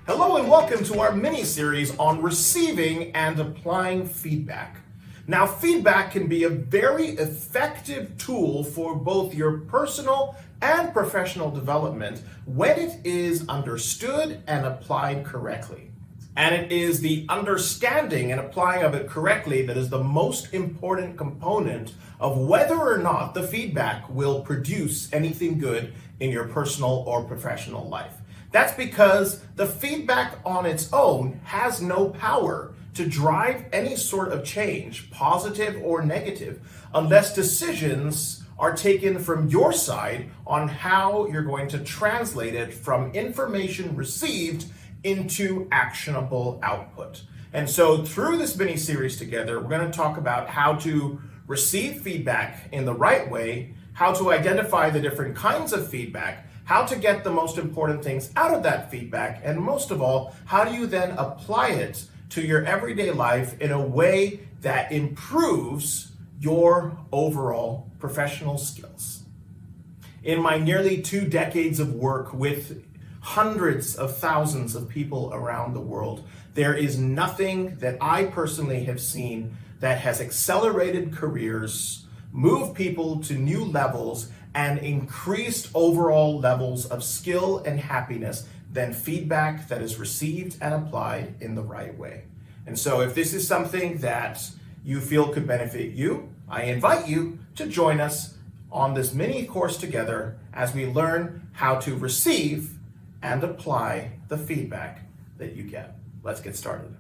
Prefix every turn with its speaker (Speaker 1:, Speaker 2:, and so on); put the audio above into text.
Speaker 1: Hello and welcome to our mini-series on receiving and applying feedback. Now, feedback can be a very effective tool for both your personal and professional development when it is understood and applied correctly. And it is the understanding and applying of it correctly that is the most important component of whether or not the feedback will produce anything good in your personal or professional life. That's because the feedback on its own has no power to drive any sort of change, positive or negative, unless decisions are taken from your side on how you're going to translate it from information received into actionable output. And so through this mini series together, we're going to talk about how to receive feedback in the right way, how to identify the different kinds of feedback, how to get the most important things out of that feedback, and most of all, how do you then apply it to your everyday life in a way that improves your overall professional skills. In my nearly 2 decades of work with hundreds of thousands of people around the world, there is nothing that I personally have seen that has accelerated careers, moved people to new levels, and increased overall levels of skill and happiness than feedback that is received and applied in the right way. And so if this is something that you feel could benefit you, I invite you to join us on this mini course together as we learn how to receive and apply the feedback that you get. Let's get started.